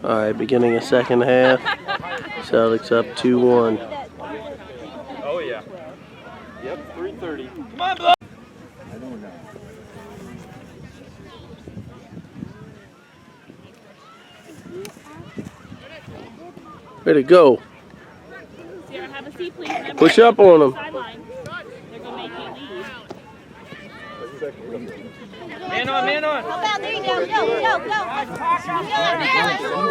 Alright, beginning of second half. Celtics up 2-1. Oh yeah. Yep, 3:30. Come on, Blow! Way to go. Sarah, have a seat, please. Push up on them. They're going to make you leave. Man on, man on. How about there you go, go.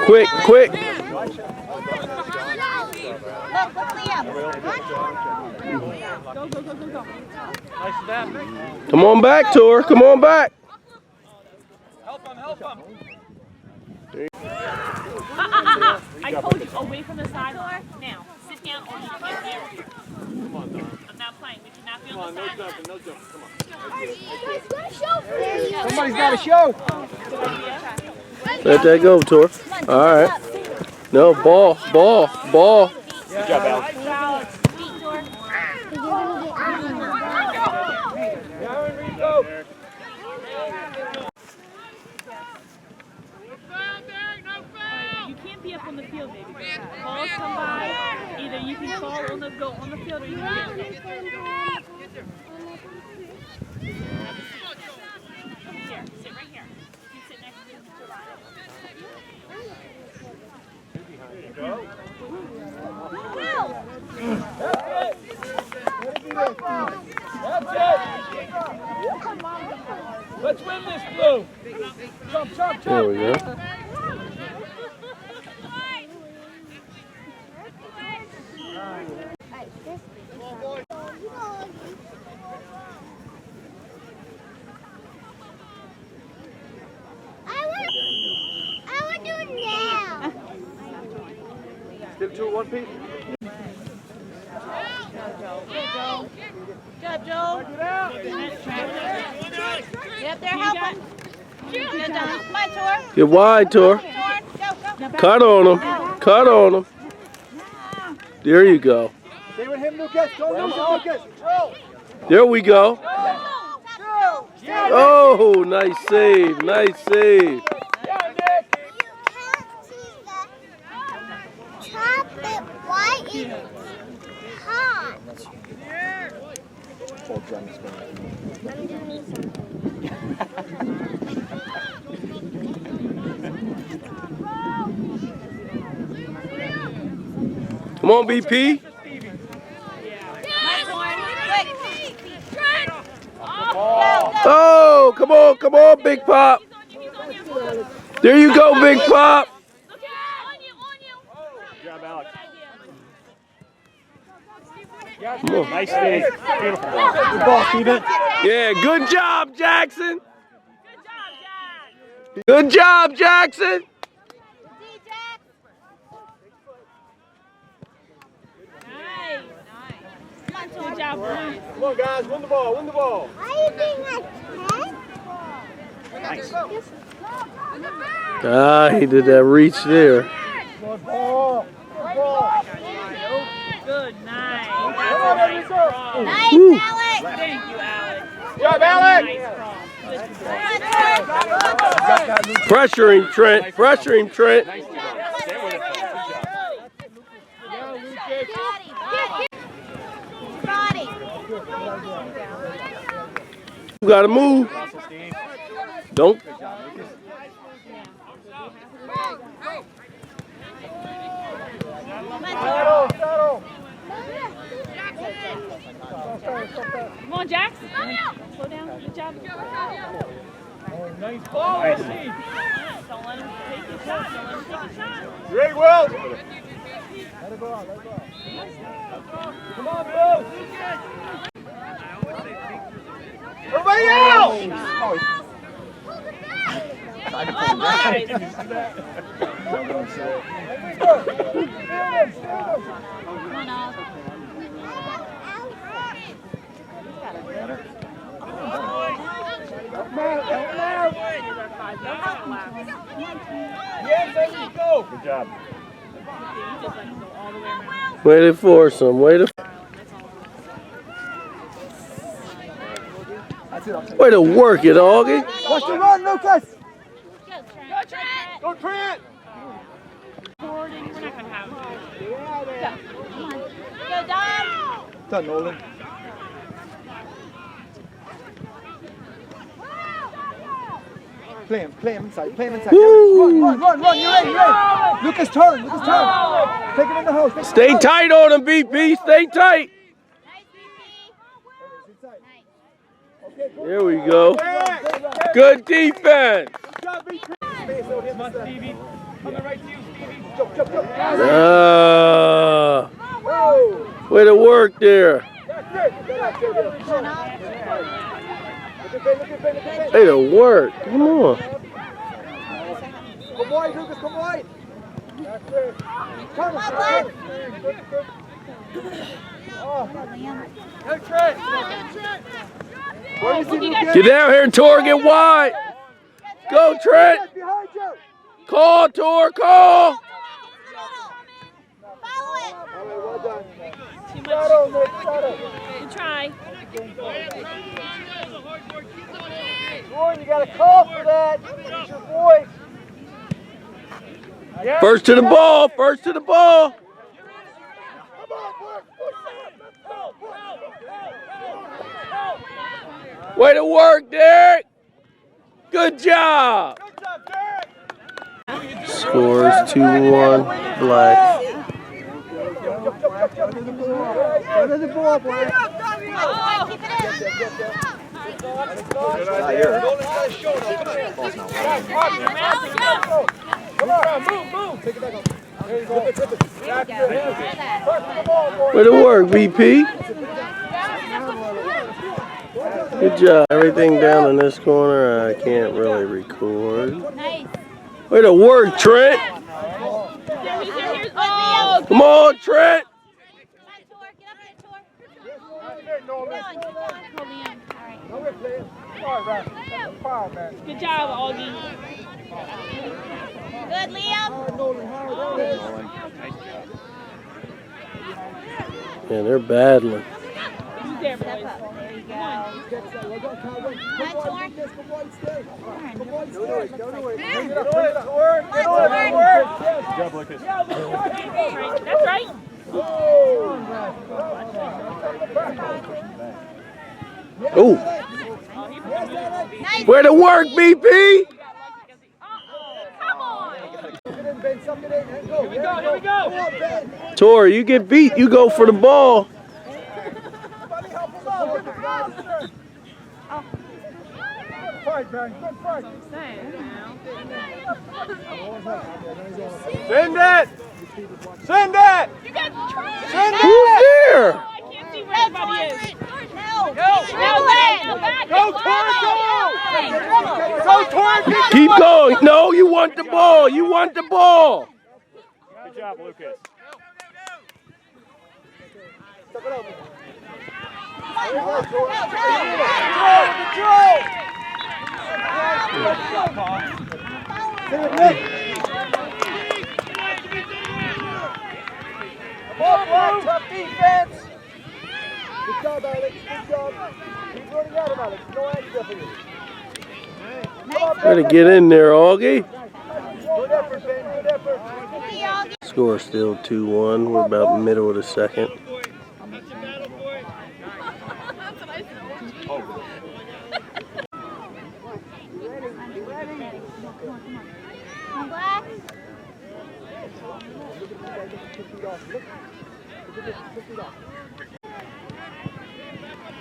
Quick, quick. Look, Liam. Go. Nice step. Come on back, Tor. Come on back. Help him. I told you, away from the sideline. Now, sit down or you can't hear. Come on, Don. I'm not playing. We cannot be Come on on, the no sideline. jumping, no jumping. Come on. Somebody's got a show. Let that go, Tor. Alright. No, ball. Good job, Alex. You can't be up on the field, baby. Balls come by. Either you can fall on the field or you can get here. Sit right here. You sit next to Mr. Ryan. Let's win this, Blue. Jump. There we go. I would do it now. Still 2 1 piece. Good job, Joe. Yep, they're helping. Good job. Come on, Tor. Get wide, Tor. Go. Cut on him. Cut on him. There you go. Stay with him, Lucas. Go, Lucas. There we go. Oh, nice save. Nice save. Chocolate white is hot. Come on, BP. Oh, come on, Big Pop. There you go, Big Pop. Good job, Alex. Come on. Nice save. Beautiful ball. Good ball, Steven. Yeah, good job, Jackson. Good job, Jackson. Good job, Brian. Come on, guys. Win the ball. Are you being like 10? Nice. Ah, he did that reach there. Good ball. Good night. Nice, Woo. Alex. Thank you, Alex. Good job, Alex. Pressuring Trent. Pressuring Trent. Nice job. Stay with it. Good job. Roddy. You gotta move. Don't. Settle. Come on, Jax. Slow down. Good job. Nice ball. Don't let him take his shot. You ready, Will? Come on, Will. Everybody else! Yes, there you go. Good job. Way to force him. Way to work it, Augie. Watch the run, Lucas. Go, Trent. Done, Nolan. Play him inside, play him inside. Run, you're in. Lucas, turn. Take him in the house. Stay tight on him, BP. Stay tight. There we go. Good defense. Come on, Stevie. Coming right to you, Stevie. Way to work there. Way to work. Come on. Come wide, Lucas, come wide. That's it. Come on, Get down here, Tor. Get wide. Go, Trent. Call, Tor. Call. Too much. Good try. You got to call for that. Use your voice. First to the ball. First to the ball. Way to work, Derek. Good job. Scores 2-1 Black. Under the ball, Black. Come on, move. Take it back up. There you go. Way to work, VP. Good job. Everything down in this corner, I can't really record. Way to work, Trent. Come on, Trent. Good job, Augie. Good, Liam. Yeah, they're battling. He's there, boys. There you go. That's right. Oh. Way to work, BP. Come on. Here we go. Tor, you get beat, you go for the ball. Send it! You got Who's there? I can't see where everybody is. Go towards it! Keep going. No, you want the ball. You want the ball. Good job, Lucas. Tough defense. Good job, Alex. Good job. Keep running at him, Alex. No answer for you. Try to get in there, Augie. Good effort, Ben. Good effort. Score still 2-1. We're about middle of the second.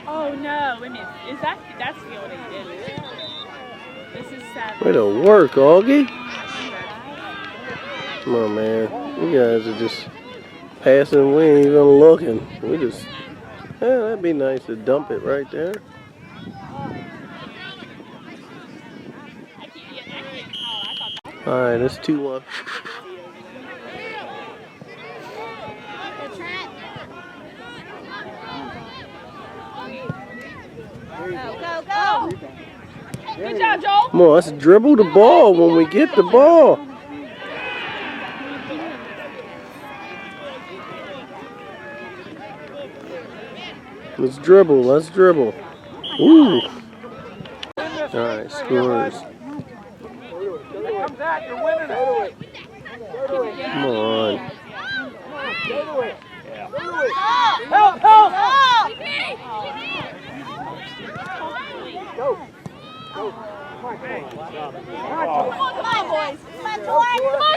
Oh no, wait a minute. That's fielding, isn't it? This is 7. Way to work, Augie. Come on, man. You guys are just passing. We ain't even looking. We just, yeah, that'd be nice to dump it right there. All right, it's 2-1. Go. Good job, Joel. Come on, let's dribble the ball when we get the ball. Let's dribble. Ooh. All right, scores. Come on. Help!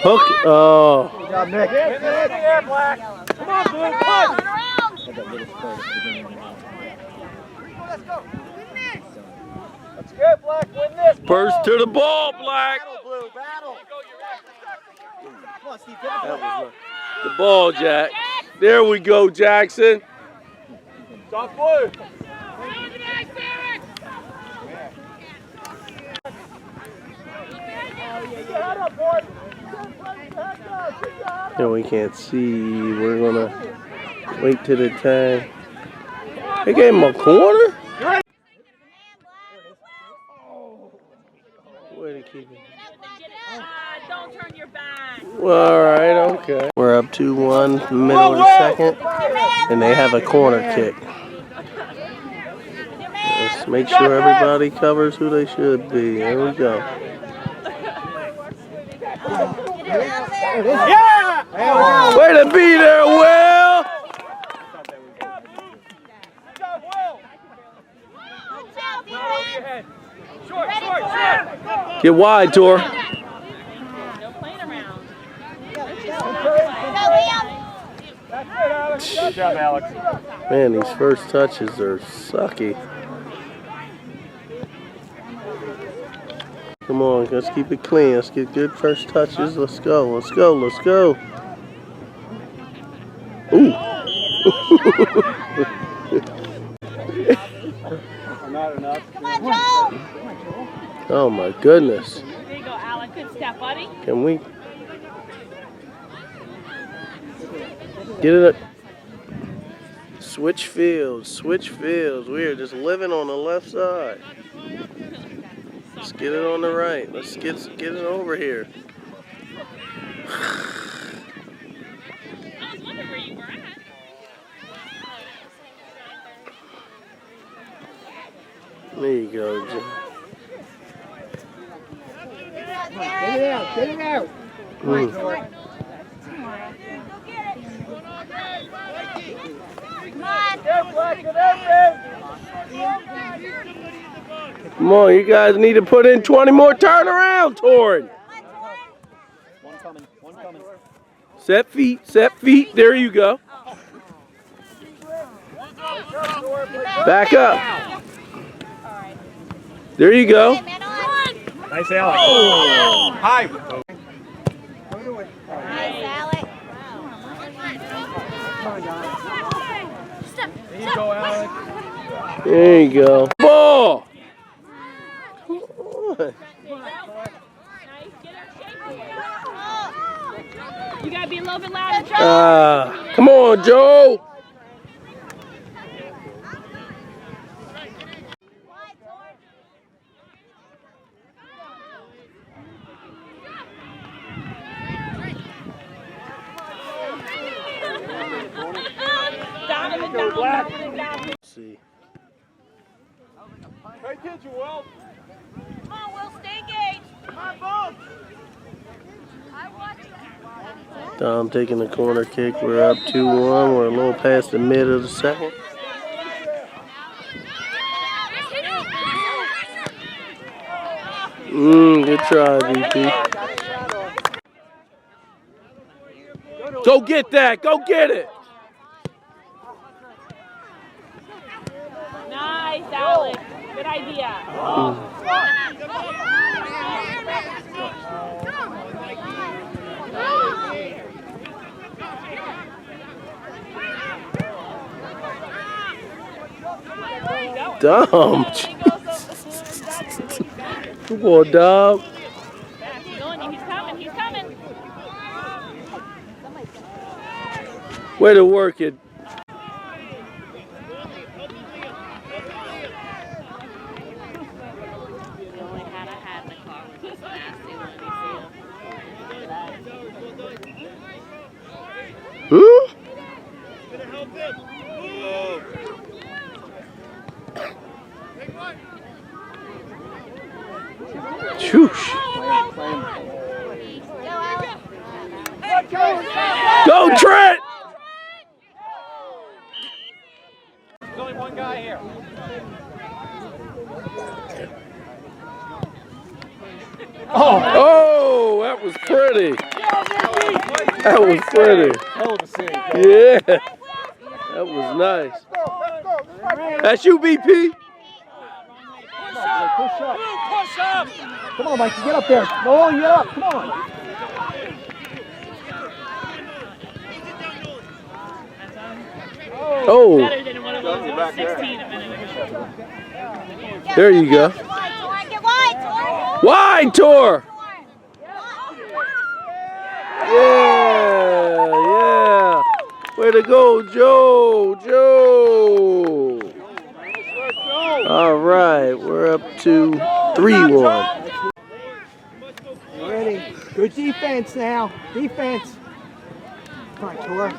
Hook. Oh. Good job, Nick. Get in the air, Black. Come on, Blue. Push. Let's go. That's good, Black. Win this. Burst to the ball, Black. Battle, Blue. Battle. Come on, Steve. Get That the was not the ball, Jack. There we go, Jackson. Soft Blue. Yeah, we can't see. We're gonna wait till the time. They gave him a corner? Way to keep it. Don't turn your back. Well, all right, okay. We're up 2-1, middle of the second, and they have a corner kick. Let's make sure everybody covers who they should be. There we go. Yeah! Way to be there, Will! Good job, Will. Now over your head. Short, short, short. Get wide, Tor. No playing around. That's it, Alex. Good job, Alex. Man, these first touches are sucky. Come on, let's keep it clean. Let's get good first touches. Let's go, let's go, let's go. Ooh. Not enough. Come on, Joe. Oh my goodness. There you go, Alec. Good step, buddy. Can we get it? Switch fields, switch fields. We are just living on the left side. Let's get it on the right. Let's get it over here. I was wondering where you were at. There you go, Jim. Get it out. Get it out. Mm. Come on, you guys need to put in 20 more turnaround, Torrin. One coming. One coming. Set feet, there you go. Back up. There you go. Nice, Alex. Oh. Hi. Nice, Alec. There you go, Alex. There you go. Ball. Come on. You gotta be a little bit louder, Joe. Come on, Joe. Let's see. Pay attention, Will. Come on, Will, stay engaged. Come on, Bob. Dom taking the corner kick. We're up 2-1. We're a little past the mid of the second. Good try, VP. Go get that. Go get it. Nice, Alex. Good idea. Dom. Come on, Dom. He's coming, he's coming. Way to work it. The only hat I had in the car was this nasty one. Hmm? Shoosh. Go, Trent! There's only one guy here. Oh, that was pretty. That was pretty. Hell of a save. Yeah. That was nice. That's you, BP. Push up. Come on, Mikey, get up there. No, get up. Come on. Oh. Better than one of those that was 16 a minute ago. There you go. Get wide, Tor. Wide, Tor. Yeah, yeah. Way to go, Joe. Joe. All right, we're up to 3-1. Ready. Good defense now. Defense. Come on, Tor.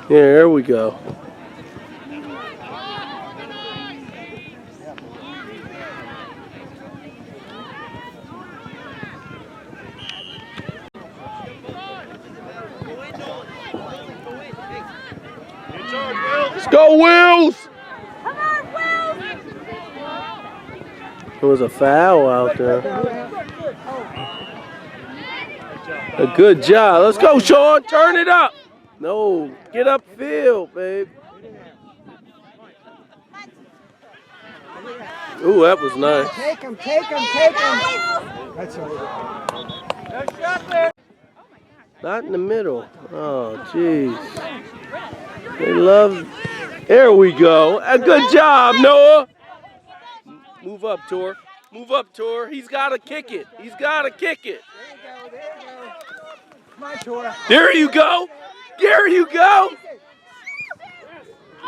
Yeah, there we go. Let's go, Wills! There was a foul out there. A good job. Let's go, Sean. Turn it up. No, get upfield, babe. Ooh, that was nice. Take him, take him, take him. That's over. Not in the middle. Oh, jeez. They love. There we go. A good job, Noah. Move up, Tor. Move up, Tor. He's got to kick it. He's got to kick it. Come on, Tor. There you go. There you go.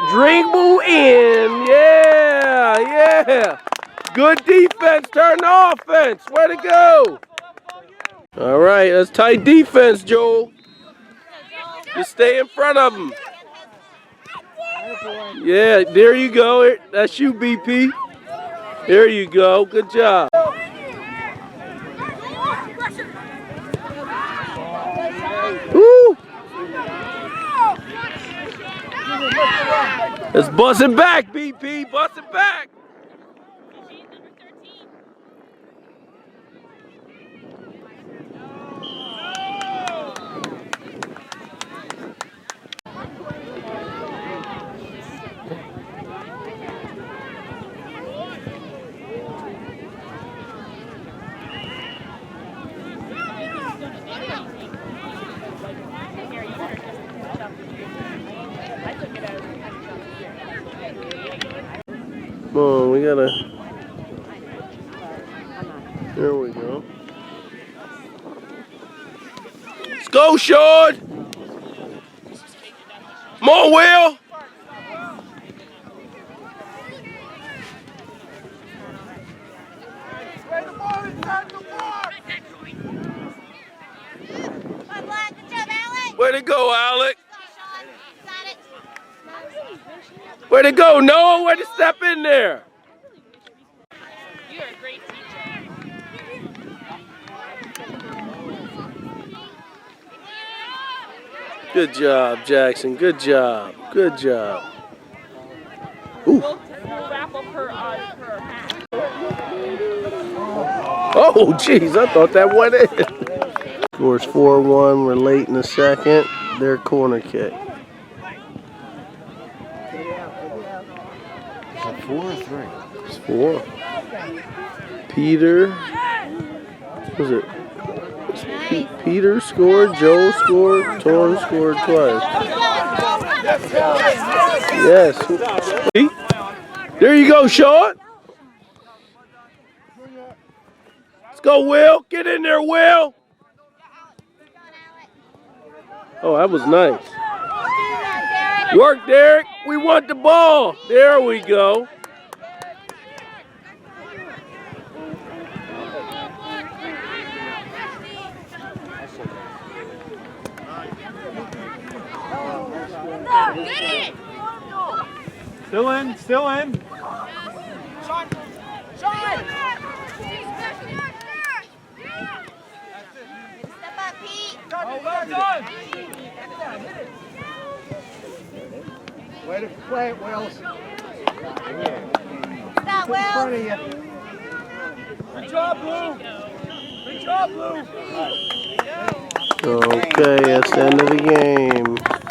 Dribble in. Yeah, yeah. Good defense. Turn the offense. Way to go. All right, that's tight defense, Joel. Just stay in front of him. Yeah, there you go. That's you, BP. There you go. Good job. Woo! Let's bust it back, BP. Bust it back. Come on, we gotta. There we go. Let's go, Sean. Come on, Will. Way to go, Alec. Way to go, Noah. Way to step in there. You're a great teacher. Good job, Jackson. Good job. Good job. Ooh. We'll wrap up her hat. Oh, jeez. I thought that went in. Scores 4-1. We're late in the second. Their corner kick. Is it 4 or 3? It's 4. Peter. Was it? Peter scored. Joe scored. Torn scored twice. Yes. There you go, Sean. Let's go, Will. Get in there, Will. Oh, that was nice. Work, Derek. We want the ball. There we go. Still in, still in. Sean! Step up, Pete! Oh, well done. Way to play it, Wills. Stop, In front Will! of you. Good job, Blue. Good Okay, that's the end of the game.